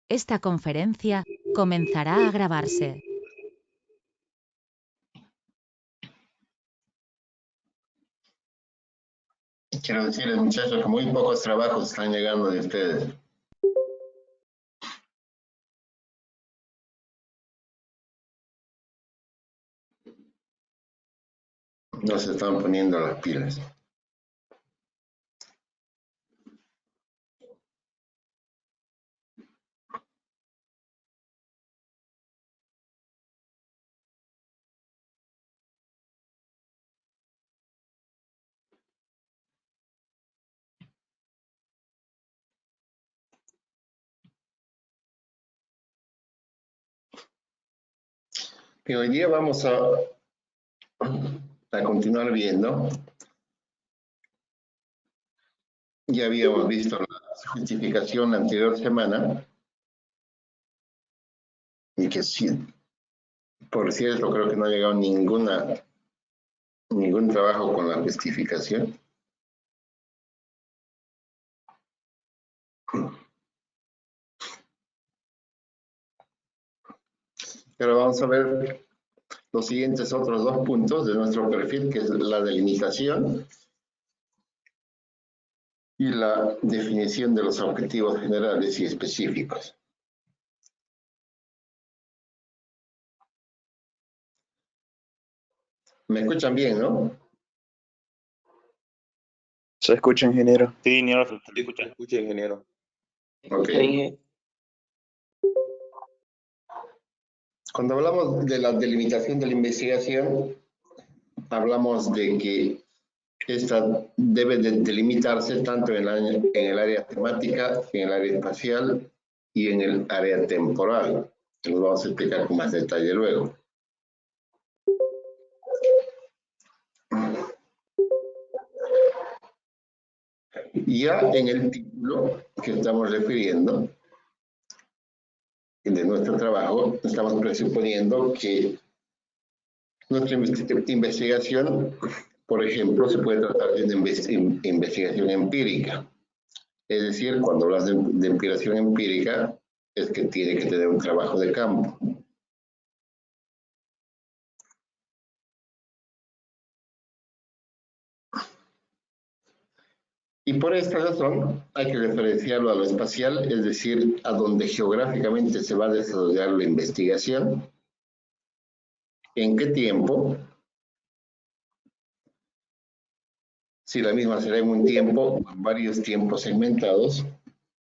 Esta conferencia comenzará a grabarse. Quiero decirles, muchachos, que muy pocos trabajos están llegando de ustedes. No se están poniendo las pilas. Y hoy día vamos a continuar viendo. Ya habíamos visto la justificación la anterior semana. Y que sí, por cierto, creo que no ha llegado ningún trabajo con la justificación. Pero vamos a ver los siguientes otros dos puntos de nuestro perfil, que es la delimitación y la definición de los objetivos generales y específicos. ¿Me escuchan bien, no? ¿Se escucha, ingeniero? Sí, ingeniero, se escucha, ingeniero. Ok. Cuando hablamos de la delimitación de la investigación, hablamos de que esta debe de delimitarse tanto en el área temática, en el área espacial y en el área temporal. Lo vamos a explicar con más detalle luego. Ya en el título que estamos refiriendo de nuestro trabajo, estamos presuponiendo que nuestra investigación, por ejemplo, se puede tratar de una investigación empírica. Es decir, cuando hablas de investigación empírica, es que tiene que tener un trabajo de campo. Y por esta razón hay que referenciarlo a lo espacial, es decir, a donde geográficamente se va a desarrollar la investigación, en qué tiempo, si la misma será en un tiempo o en varios tiempos segmentados,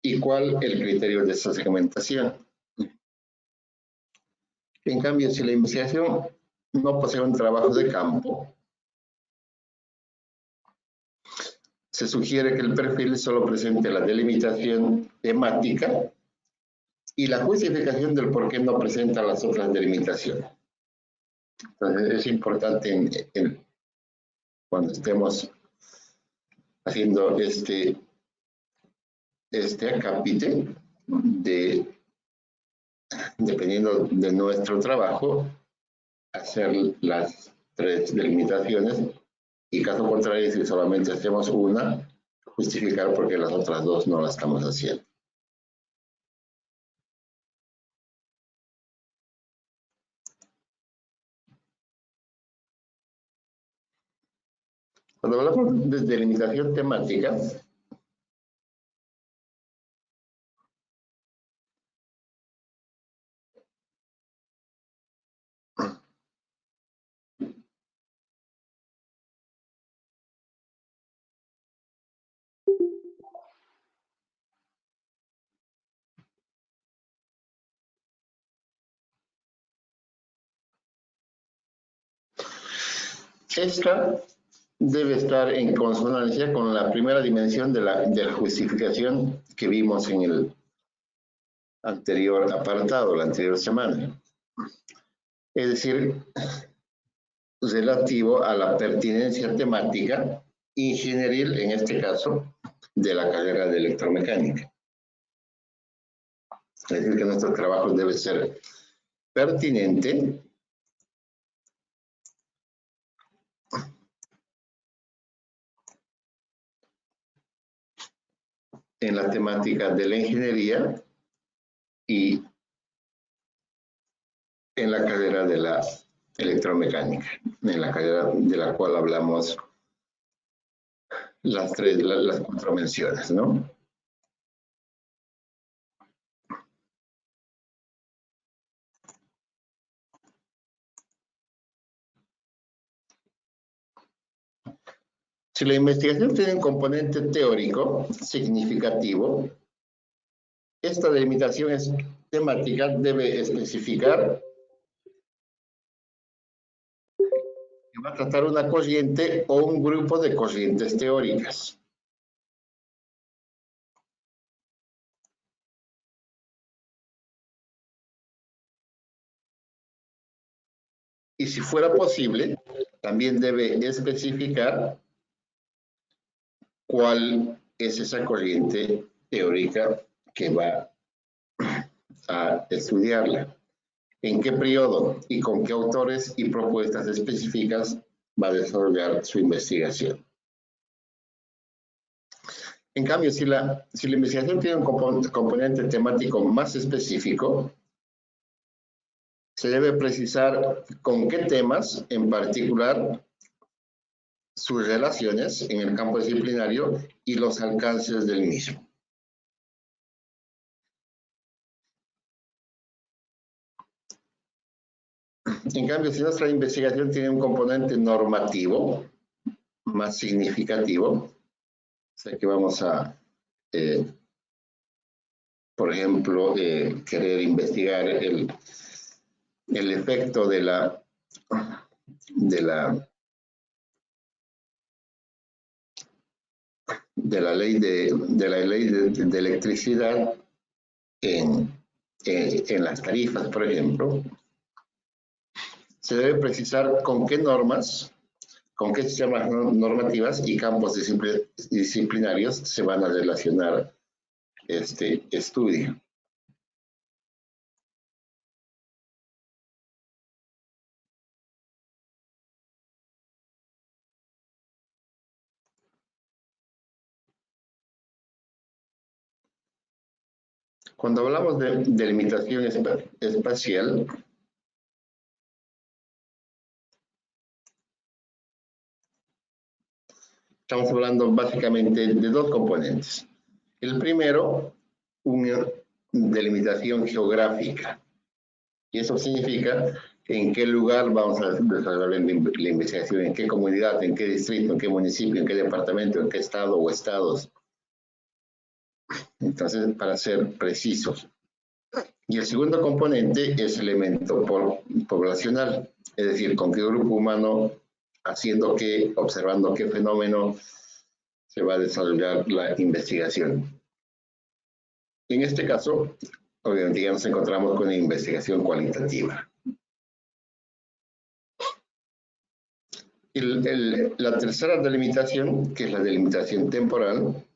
y cuál el criterio de esa segmentación. En cambio, si la investigación no posee un trabajo de campo, se sugiere que el perfil solo presente la delimitación temática y la justificación del por qué no presenta las otras delimitaciones. Entonces, es importante cuando estemos haciendo este acápite, dependiendo de nuestro trabajo, hacer las tres delimitaciones, y caso contrario, si solamente hacemos una, justificar por qué las otras dos no las estamos haciendo. Cuando hablamos de delimitación temática, esta debe estar en consonancia con la primera dimensión de la justificación que vimos en el anterior apartado, la anterior semana. Es decir, relativo a la pertinencia temática ingenieril, en este caso, de la carrera de electromecánica. Es decir, que nuestro trabajo debe ser pertinente en la temática de la ingeniería y en la carrera de la electromecánica, en la carrera de la cual hablamos las 4 menciones, ¿no? Si la investigación tiene un componente teórico significativo, esta delimitación temática debe especificar que va a tratar una corriente o un grupo de corrientes teóricas. Y si fuera posible, también debe especificar cuál es esa corriente teórica que va a estudiarla, en qué periodo y con qué autores y propuestas específicas va a desarrollar su investigación. En cambio, si la investigación tiene un componente temático más específico, se debe precisar con qué temas en particular, sus relaciones en el campo disciplinario y los alcances del mismo. En cambio, si nuestra investigación tiene un componente normativo más significativo, o sea que vamos a, por ejemplo, querer investigar el efecto de la ley de electricidad en las tarifas, por ejemplo, se debe precisar con qué normas, con qué sistemas normativas y campos disciplinarios se van a relacionar este estudio. Cuando hablamos de delimitación espacial, estamos hablando básicamente de 2 componentes. El primero, una delimitación geográfica. Y eso significa en qué lugar vamos a desarrollar la investigación, en qué comunidad, en qué distrito, en qué municipio, en qué departamento, en qué estado o estados. Entonces, para ser precisos. Y el segundo componente es el elemento poblacional, es decir, con qué grupo humano, haciendo qué, observando qué fenómeno se va a desarrollar la investigación. En este caso, obviamente ya nos encontramos con una investigación cualitativa. La tercera delimitación, que es la delimitación temporal,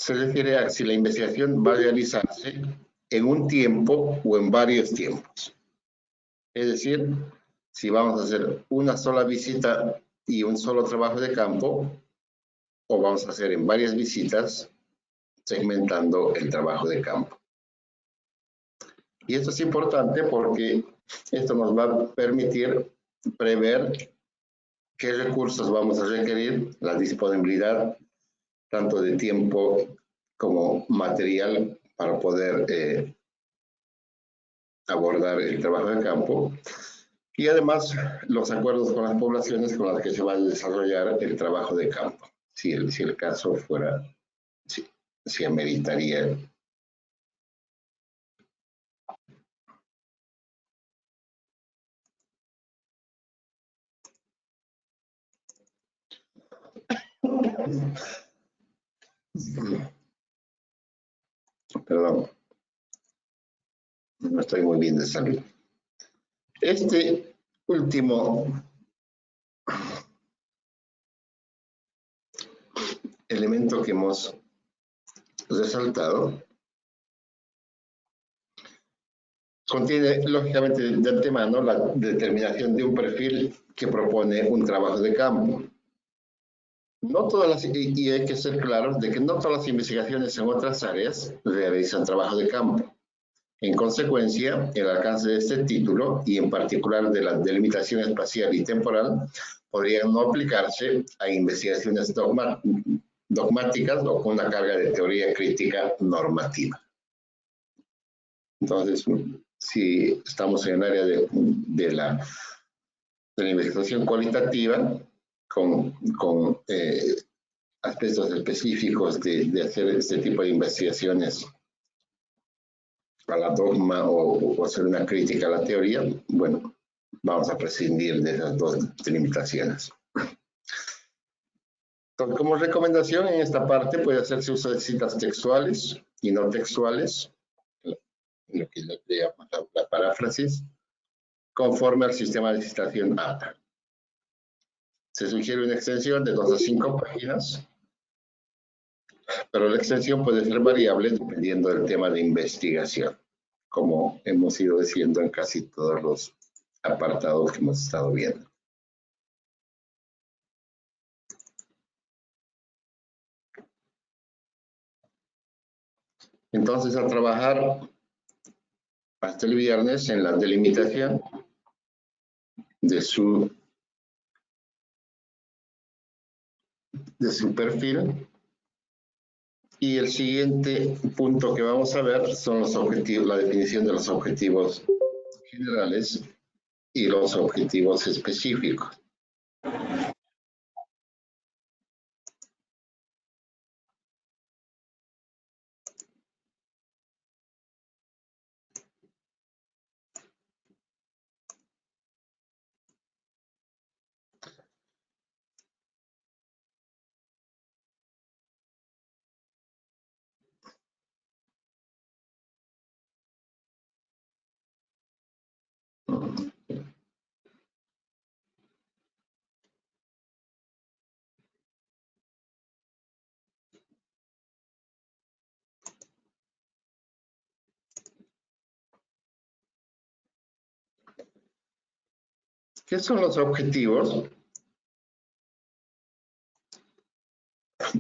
se refiere a si la investigación va a realizarse en un tiempo o en varios tiempos. Es decir, si vamos a hacer una sola visita y un solo trabajo de campo, o vamos a hacer en varias visitas, segmentando el trabajo de campo. Y esto es importante porque esto nos va a permitir prever qué recursos vamos a requerir, la disponibilidad tanto de tiempo como material para poder abordar el trabajo de campo, y además los acuerdos con las poblaciones con las que se va a desarrollar el trabajo de campo, si el caso fuera, si ameritaría. Perdón, no estoy muy bien de salud. Este último elemento que hemos resaltado contiene, lógicamente, de antemano la determinación de un perfil que propone un trabajo de campo. No todas las, y hay que ser claros de que no todas las investigaciones en otras áreas realizan trabajo de campo. En consecuencia, el alcance de este título, y en particular de la delimitación espacial y temporal, podrían no aplicarse a investigaciones dogmáticas o con una carga de teoría crítica normativa. Entonces, si estamos en el área de la investigación cualitativa, con aspectos específicos de hacer este tipo de investigaciones a la dogma o hacer una crítica a la teoría, bueno, vamos a prescindir de esas dos delimitaciones. Entonces, como recomendación en esta parte puede hacerse uso de citas textuales y no textuales, lo que le llamamos la paráfrasis, conforme al sistema de citación ATA. Se sugiere una extensión de 2 a 5 páginas, pero la extensión puede ser variable dependiendo del tema de investigación, como hemos ido diciendo en casi todos los apartados que hemos estado viendo. Entonces, a trabajar hasta el viernes en la delimitación de su perfil. Y el siguiente punto que vamos a ver son los objetivos, la definición de los objetivos generales y los objetivos específicos. ¿Qué son los objetivos?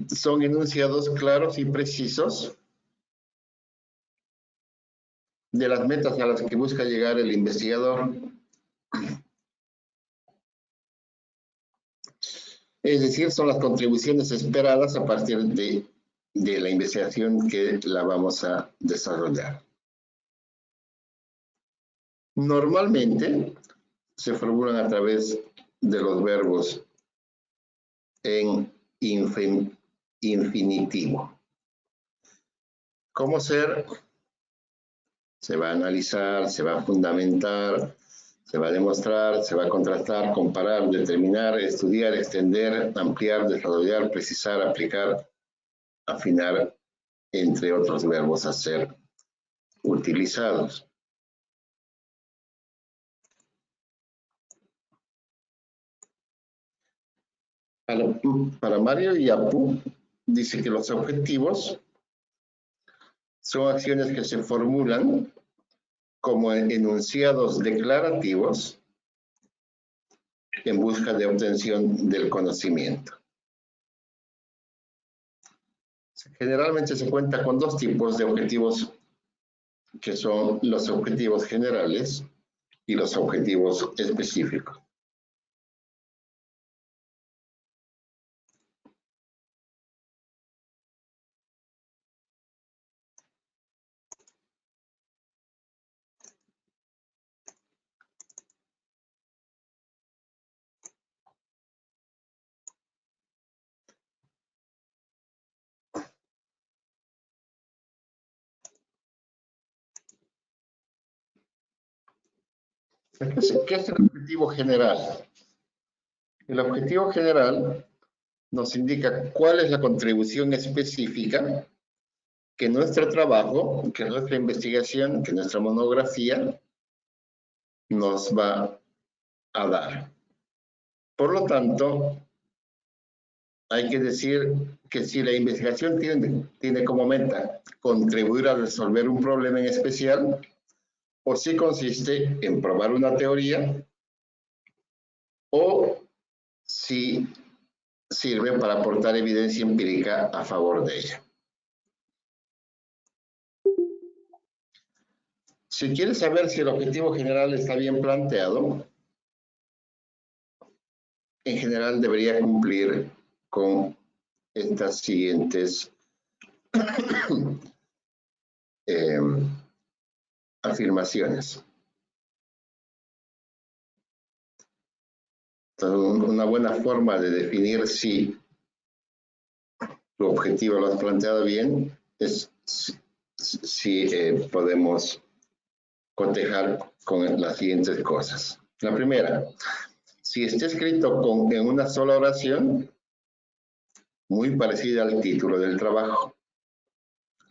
Son enunciados claros y precisos de las metas a las que busca llegar el investigador. Es decir, son las contribuciones esperadas a partir de la investigación que la vamos a desarrollar. Normalmente se formulan a través de los verbos en infinitivo. ¿Cómo ser? Se va a analizar, se va a fundamentar, se va a demostrar, se va a contrastar, comparar, determinar, estudiar, extender, ampliar, desarrollar, precisar, aplicar, afinar, entre otros verbos a ser utilizados. Para Mario y Apu, dice que los objetivos son acciones que se formulan como enunciados declarativos en busca de obtención del conocimiento. Generalmente se cuenta con dos tipos de objetivos, que son los objetivos generales y los objetivos específicos. ¿Qué es el objetivo general? El objetivo general nos indica cuál es la contribución específica que nuestro trabajo, que nuestra investigación, que nuestra monografía nos va a dar. Por lo tanto, hay que decir que si la investigación tiene como meta contribuir a resolver un problema en especial, o si consiste en probar una teoría, o si sirve para aportar evidencia empírica a favor de ella. Si quieres saber si el objetivo general está bien planteado, en general debería cumplir con estas siguientes afirmaciones. Entonces, una buena forma de definir si tu objetivo lo has planteado bien es si podemos cotejar con las siguientes cosas. La primera, si está escrito en una sola oración, muy parecida al título del trabajo.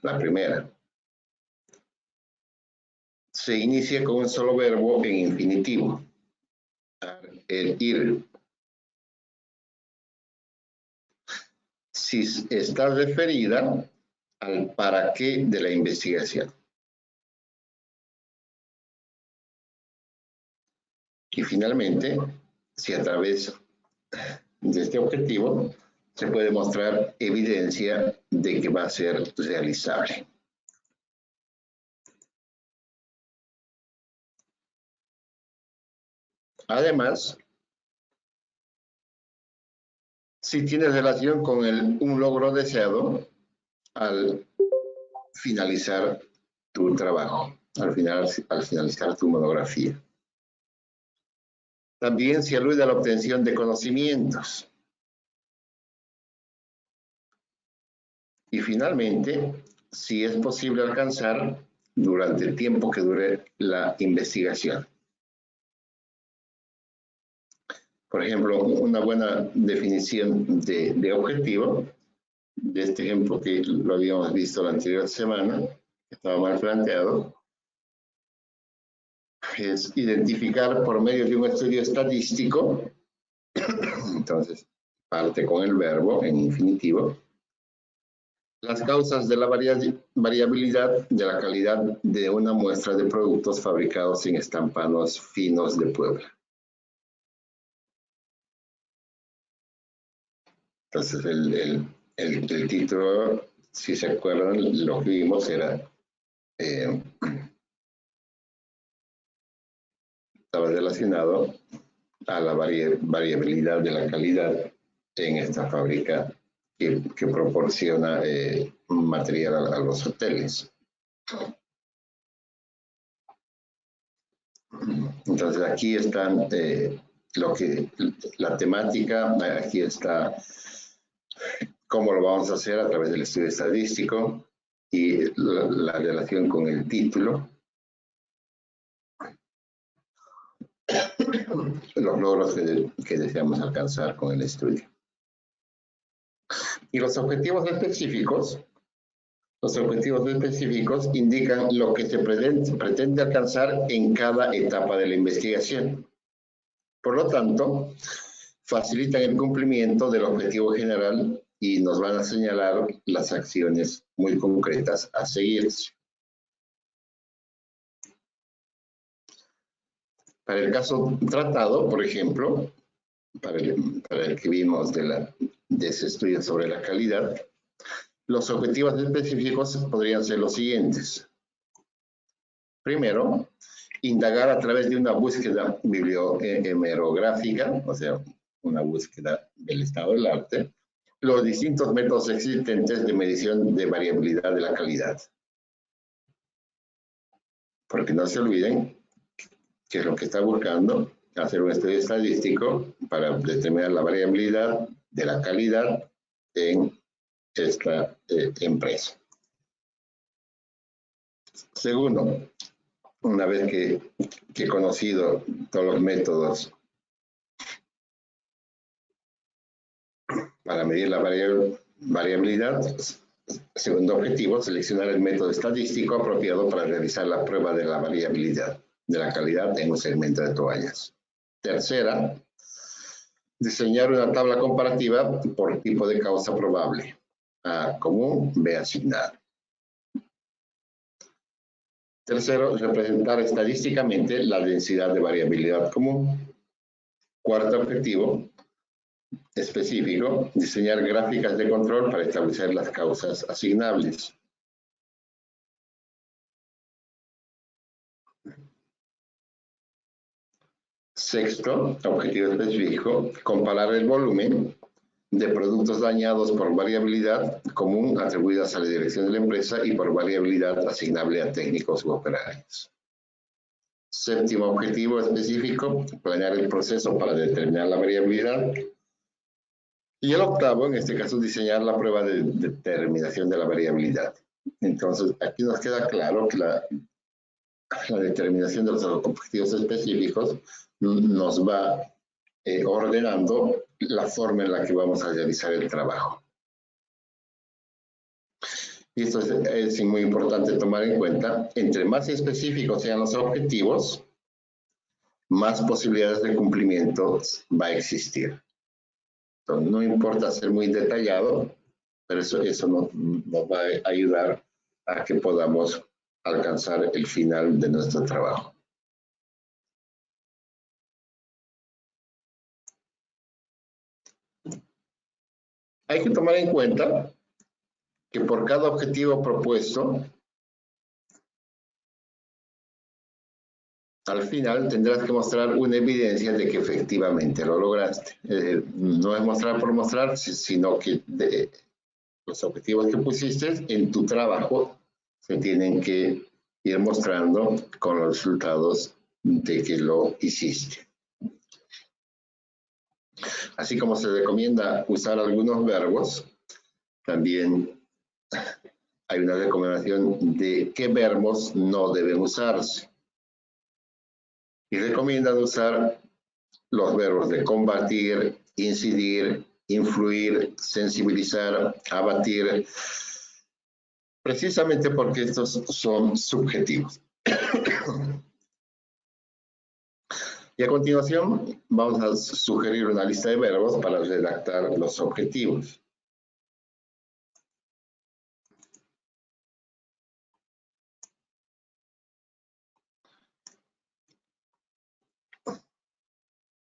La primera. Se inicia con un solo verbo en infinitivo. El ir. Si está referida al para qué de la investigación. Y finalmente, si a través de este objetivo se puede mostrar evidencia de que va a ser realizable. Además, si tiene relación con un logro deseado al finalizar tu trabajo, al finalizar tu monografía. También se alude a la obtención de conocimientos. Y finalmente, si es posible alcanzar durante el tiempo que dure la investigación. Por ejemplo, una buena definición de objetivo, de este ejemplo que lo habíamos visto la anterior semana, que estaba mal planteado, es identificar por medio de un estudio estadístico, entonces parte con el verbo en infinitivo, las causas de la variabilidad de la calidad de una muestra de productos fabricados en estampados finos de Puebla. Entonces el título, si se acuerdan, lo que vimos era estaba relacionado a la variabilidad de la calidad en esta fábrica que proporciona material a los hoteles. Entonces aquí están la temática, aquí está cómo lo vamos a hacer a través del estudio estadístico y la relación con el título. Los logros que deseamos alcanzar con el estudio. Y los objetivos específicos indican lo que se pretende alcanzar en cada etapa de la investigación. Por lo tanto, facilitan el cumplimiento del objetivo general y nos van a señalar las acciones muy concretas a seguir. Para el caso tratado, por ejemplo, para el que vimos de ese estudio sobre la calidad, los objetivos específicos podrían ser los siguientes. Primero, indagar a través de una búsqueda bibliohemerográfica, o sea, una búsqueda del estado del arte, los distintos métodos existentes de medición de variabilidad de la calidad. Porque no se olviden que es lo que está buscando, hacer un estudio estadístico para determinar la variabilidad de la calidad en esta empresa. Segundo, una vez que he conocido todos los métodos para medir la variabilidad, segundo objetivo, seleccionar el método estadístico apropiado para realizar la prueba de la variabilidad de la calidad en un segmento de toallas. Tercera, diseñar una tabla comparativa por tipo de causa probable. A común, B asignado. Tercero, representar estadísticamente la densidad de variabilidad común. Cuarto objetivo, específico, diseñar gráficas de control para establecer las causas asignables. Sexto, objetivo específico, comparar el volumen de productos dañados por variabilidad común atribuidas a la dirección de la empresa y por variabilidad asignable a técnicos u operarios. Séptimo objetivo específico, planear el proceso para determinar la variabilidad. Y el octavo, en este caso, diseñar la prueba de determinación de la variabilidad. Entonces, aquí nos queda claro que la determinación de los objetivos específicos nos va ordenando la forma en la que vamos a realizar el trabajo. Y esto es muy importante tomar en cuenta. Entre más específicos sean los objetivos, más posibilidades de cumplimiento va a existir. Entonces, no importa ser muy detallado, pero eso nos va a ayudar a que podamos alcanzar el final de nuestro trabajo. Hay que tomar en cuenta que por cada objetivo propuesto, al final tendrás que mostrar una evidencia de que efectivamente lo lograste. No es mostrar por mostrar, sino que los objetivos que pusiste en tu trabajo se tienen que ir mostrando con los resultados de que lo hiciste. Así como se recomienda usar algunos verbos, también hay una recomendación de qué verbos no deben usarse. Y recomiendan usar los verbos de combatir, incidir, influir, sensibilizar, abatir, precisamente porque estos son subjetivos. Y a continuación vamos a sugerir una lista de verbos para redactar los objetivos.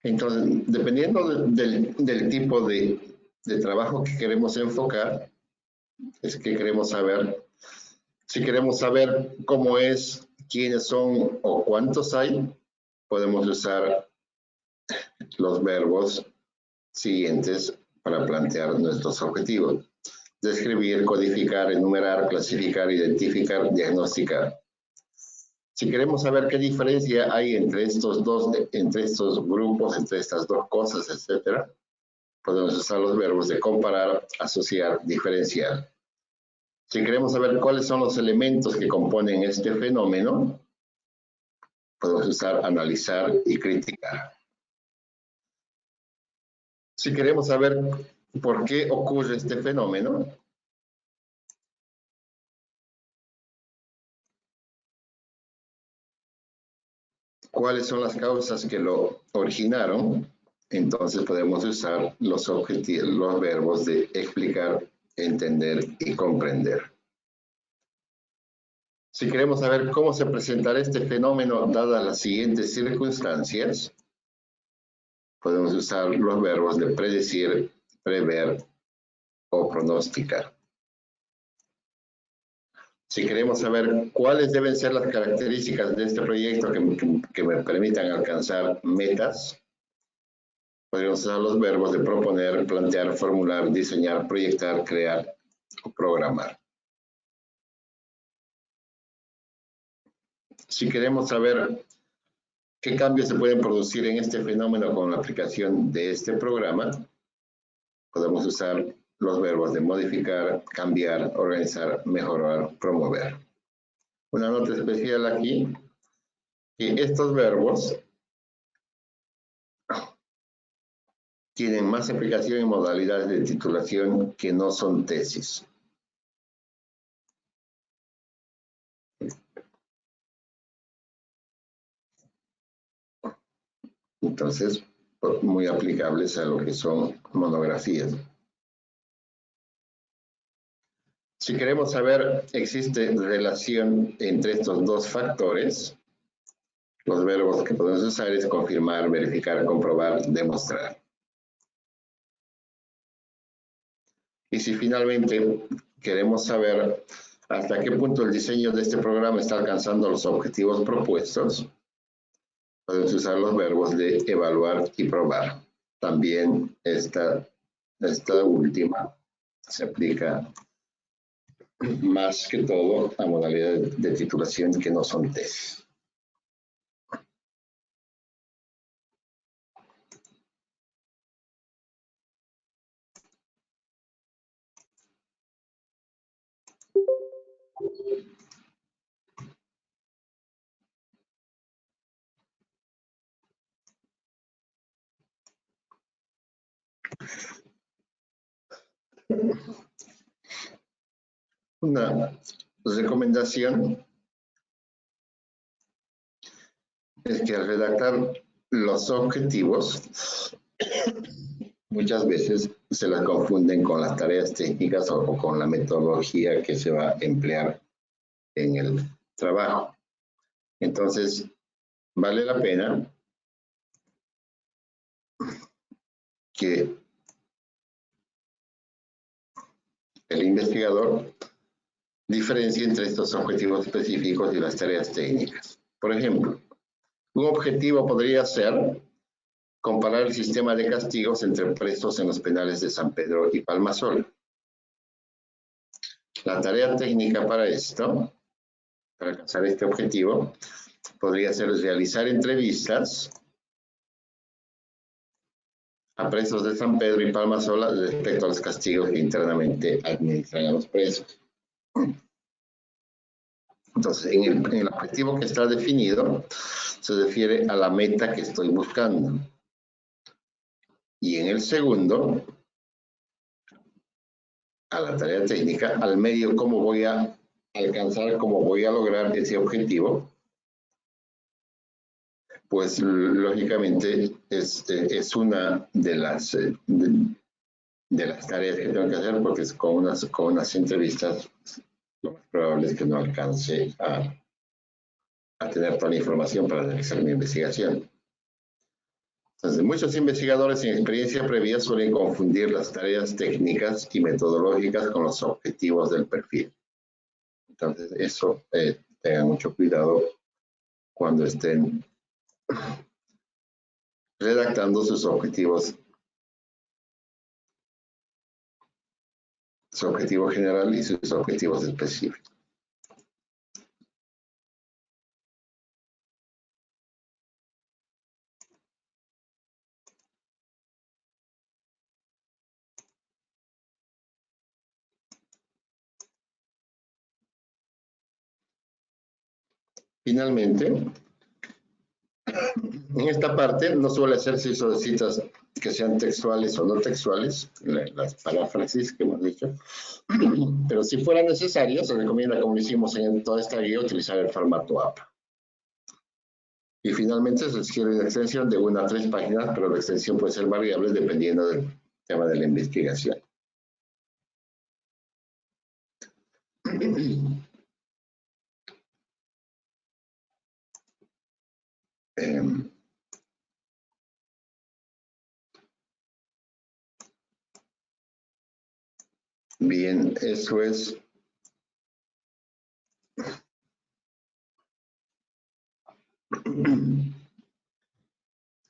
Entonces, dependiendo del tipo de trabajo que queremos enfocar, es que queremos saber. Si queremos saber cómo es, quiénes son o cuántos hay, podemos usar los verbos siguientes para plantear nuestros objetivos. Describir, codificar, enumerar, clasificar, identificar, diagnosticar. Si queremos saber qué diferencia hay entre estos grupos, entre estas dos cosas, etc., podemos usar los verbos de comparar, asociar, diferenciar. Si queremos saber cuáles son los elementos que componen este fenómeno, podemos usar analizar y criticar. Si queremos saber por qué ocurre este fenómeno, cuáles son las causas que lo originaron, entonces podemos usar los verbos de explicar, entender y comprender. Si queremos saber cómo se presentará este fenómeno dadas las siguientes circunstancias, podemos usar los verbos de predecir, prever o pronosticar. Si queremos saber cuáles deben ser las características de este proyecto que me permitan alcanzar metas, podemos usar los verbos de proponer, plantear, formular, diseñar, proyectar, crear o programar. Si queremos saber qué cambios se pueden producir en este fenómeno con la aplicación de este programa, podemos usar los verbos de modificar, cambiar, organizar, mejorar, promover. Una nota especial aquí, que estos verbos tienen más aplicación en modalidades de titulación que no son tesis. Entonces, muy aplicables a lo que son monografías. Si queremos saber, existe relación entre estos dos factores, los verbos que podemos usar es confirmar, verificar, comprobar, demostrar. Y si finalmente queremos saber hasta qué punto el diseño de este programa está alcanzando los objetivos propuestos, podemos usar los verbos de evaluar y probar. También esta última se aplica más que todo a modalidades de titulación que no son tesis. Una recomendación es que al redactar los objetivos, muchas veces se las confunden con las tareas técnicas o con la metodología que se va a emplear en el trabajo. Entonces, vale la pena que el investigador diferencie entre estos objetivos específicos y las tareas técnicas. Por ejemplo, un objetivo podría ser comparar el sistema de castigos entre presos en los penales de San Pedro y Palmasola. La tarea técnica para esto, para alcanzar este objetivo, podría ser realizar entrevistas a presos de San Pedro y Palmasola respecto a los castigos que internamente administran a los presos. Entonces, en el objetivo que está definido, se refiere a la meta que estoy buscando. Y en el segundo, a la tarea técnica, al medio, cómo voy a alcanzar, cómo voy a lograr ese objetivo, pues lógicamente es una de las tareas que tengo que hacer, porque es con unas entrevistas lo más probable es que no alcance a tener toda la información para realizar mi investigación. Entonces, muchos investigadores sin experiencia previa suelen confundir las tareas técnicas y metodológicas con los objetivos del perfil. Entonces, eso tengan mucho cuidado cuando estén redactando sus objetivos. Su objetivo general y sus objetivos específicos. Finalmente, en esta parte no suele hacerse uso de citas que sean textuales o no textuales, las paráfrasis que hemos dicho, pero si fuera necesario, se recomienda, como hicimos en toda esta guía, utilizar el formato APA. Y finalmente se requiere una extensión de 1 a 3 páginas, pero la extensión puede ser variable dependiendo del tema de la investigación. Bien, eso es.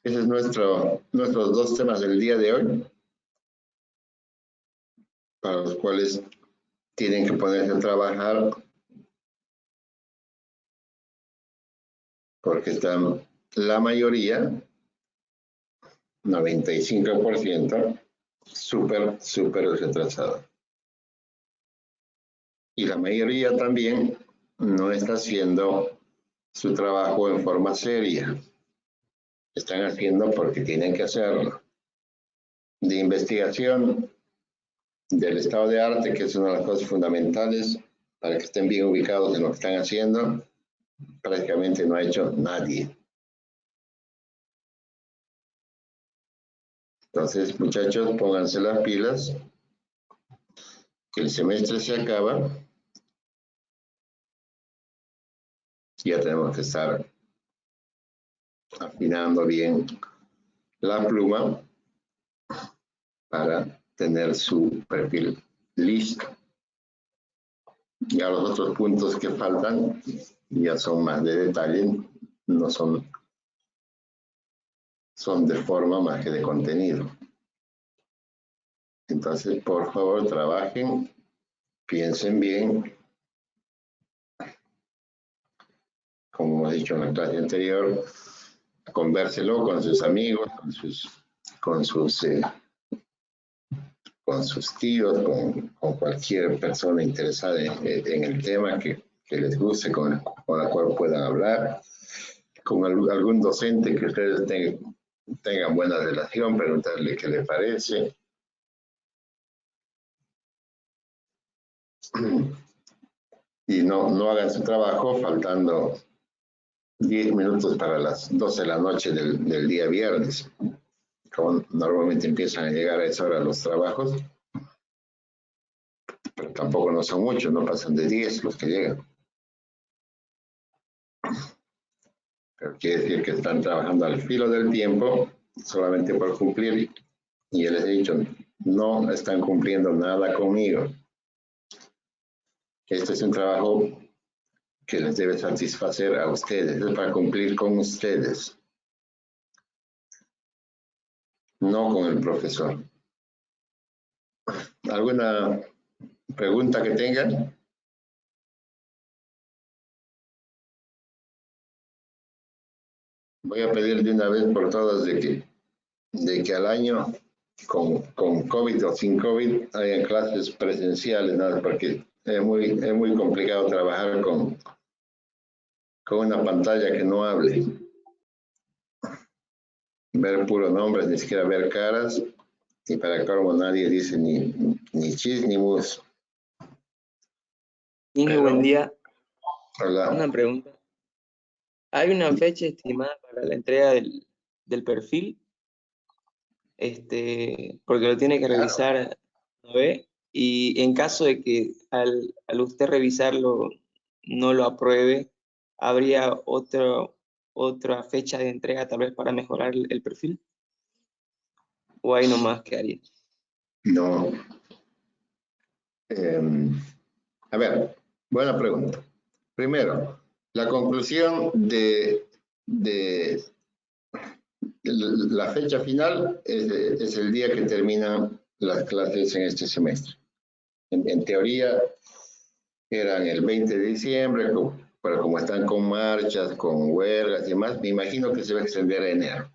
Ese es nuestros 2 temas del día de hoy, para los cuales tienen que ponerse a trabajar, porque están la mayoría, 95%, súper retrasados. Y la mayoría también no está haciendo su trabajo en forma seria. Están haciendo porque tienen que hacerlo. De investigación del estado de arte, que es una de las cosas fundamentales para que estén bien ubicados en lo que están haciendo, prácticamente no ha hecho nadie. Entonces, muchachos, pónganse las pilas, que el semestre se acaba. Ya tenemos que estar afinando bien la pluma para tener su perfil Listo. Ya los otros puntos que faltan ya son más de detalle, no son de forma más que de contenido. Entonces, por favor, trabajen, piensen bien. Como hemos dicho en la clase anterior, convérselo con sus amigos, con sus tíos, con cualquier persona interesada en el tema que les guste, con la cual puedan hablar, con algún docente que ustedes tengan buena relación, preguntarle qué le parece. Y no hagan su trabajo faltando 10 minutos para las 12 de la noche del día viernes. Como normalmente empiezan a llegar a esa hora los trabajos, pero tampoco no son muchos, no pasan de 10 los que llegan. Pero quiere decir que están trabajando al filo del tiempo solamente por cumplir. Y yo les he dicho, no están cumpliendo nada conmigo. Este es un trabajo que les debe satisfacer a ustedes, es para cumplir con ustedes, no con el profesor. ¿Alguna pregunta que tengan? Voy a pedir de una vez por todas de que al año, con COVID o sin COVID, hayan clases presenciales, nada, porque es muy complicado trabajar con una pantalla que no hable. Ver puros nombres, ni siquiera ver caras, y para colmo nadie dice ni chis ni mus. Inge, buen día. Hola. Una pregunta. ¿Hay una fecha estimada para la entrega del perfil? Porque lo tiene que revisar Noé, y en caso de que al usted revisarlo no lo apruebe, ¿habría otra fecha de entrega tal vez para mejorar el perfil? ¿O ahí nomás quedaría? No. A ver, buena pregunta. Primero, la conclusión de la fecha final es el día que terminan las clases en este semestre. En teoría eran el 20 de diciembre, pero como están con marchas, con huelgas y demás, me imagino que se va a extender a enero.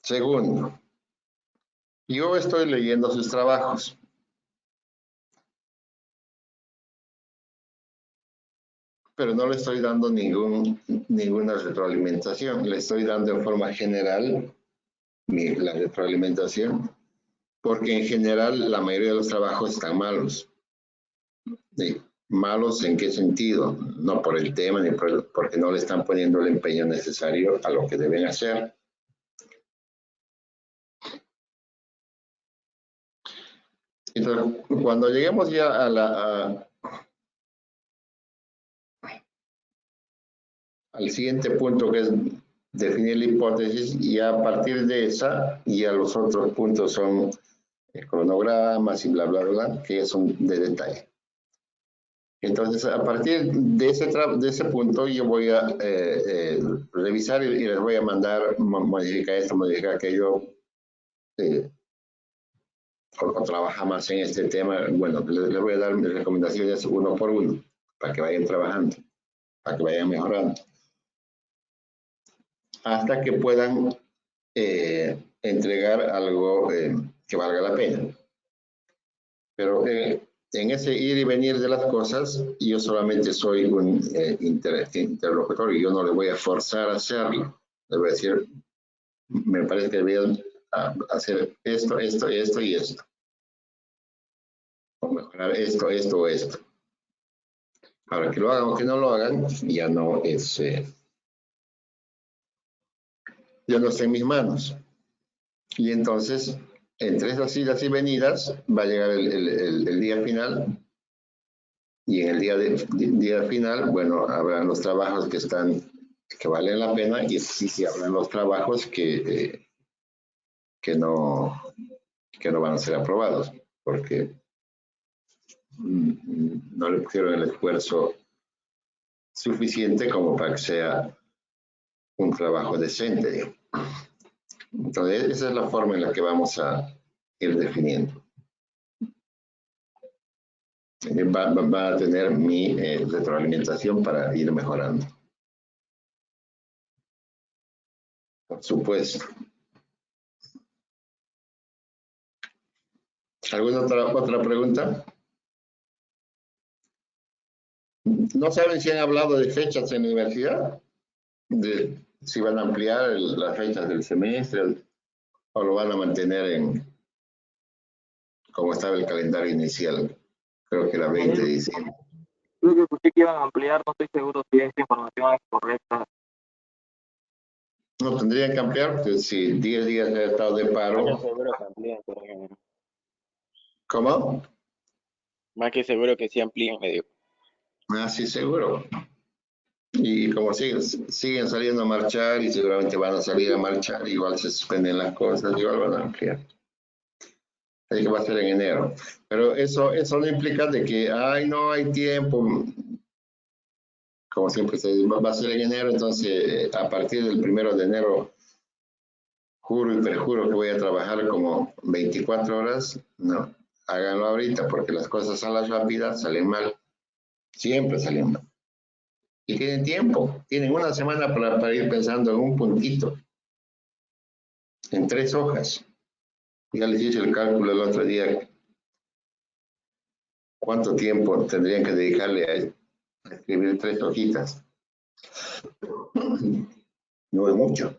Segundo, yo estoy leyendo sus trabajos. Pero no le estoy dando ninguna retroalimentación. Le estoy dando en forma general la retroalimentación, porque en general la mayoría de los trabajos están malos. ¿Sí? ¿Malos en qué sentido? No por el tema, ni porque no le están poniendo el empeño necesario a lo que deben hacer. Entonces, cuando lleguemos ya al siguiente punto, que es definir la hipótesis, y a partir de esa, ya los otros puntos son cronogramas y bla, bla, bla, que ya son de detalle. Entonces, a partir de ese punto, yo voy a revisar y les voy a mandar, modificar esto, modificar aquello, o trabajar más en este tema. Bueno, les voy a dar mis recomendaciones uno por uno, para que vayan trabajando, para que vayan mejorando, hasta que puedan entregar algo que valga la pena. Pero en ese ir y venir de las cosas, yo solamente soy un interlocutor, y yo no le voy a forzar a hacerlo. Le voy a decir, me parece que deberían hacer esto, esto, esto y esto. O mejorar esto, esto o esto. Ahora, que lo hagan o que no lo hagan, ya no está en mis manos. Y entonces, entre esas idas y venidas, va a llegar el día final. Y en el día final, bueno, habrán los trabajos que están valen la pena, y sí se hablan los trabajos que no van a ser aprobados, porque no le pusieron el esfuerzo suficiente como para que sea un trabajo decente. Entonces, esa es la forma en la que vamos a ir definiendo. Va a tener mi retroalimentación para ir mejorando. Por supuesto. ¿Alguna otra pregunta? ¿No saben si han hablado de fechas en la universidad? De si van a ampliar las fechas del semestre o lo van a mantener en como estaba el calendario inicial. Creo que era 20 de diciembre. Creo que escuché que iban a ampliar, no estoy seguro si esta información es correcta. No tendrían que ampliar, porque si 10 días de estado de paro. Más que seguro que amplían, pero ¿Cómo? más que seguro que sí amplían, le digo. Ah, sí, seguro. Y como siguen saliendo a marchar y seguramente van a salir a marchar, igual se suspenden las cosas, igual van a ampliar. Así que va a ser en enero. Pero eso no implica de que, ay, no hay tiempo. Como siempre se dice, va a ser en enero, entonces a partir del 1 de enero, juro y perjuro que voy a trabajar como 24 horas. No, háganlo ahorita, porque las cosas a las rápidas salen mal. Siempre salen mal. Y tienen tiempo, tienen una semana para ir pensando en un puntito, en 3 hojas. Ya les hice el cálculo el otro día, cuánto tiempo tendrían que dedicarle a escribir 3 hojitas. No es mucho.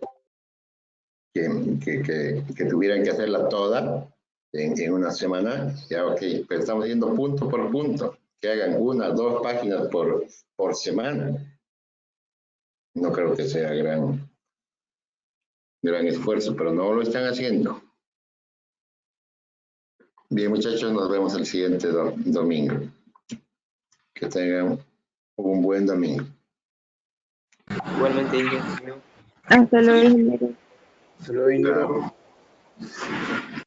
Que tuvieran que hacerla toda en una semana, ya ok, pero estamos yendo punto por punto, que hagan 1 o 2 páginas por semana. No creo que sea gran esfuerzo, pero no lo están haciendo. Bien, muchachos, nos vemos el siguiente domingo. Que tengan un buen domingo. Igualmente, ingeniero. Hasta luego, ingeniero. Solo ingeniero. Chao.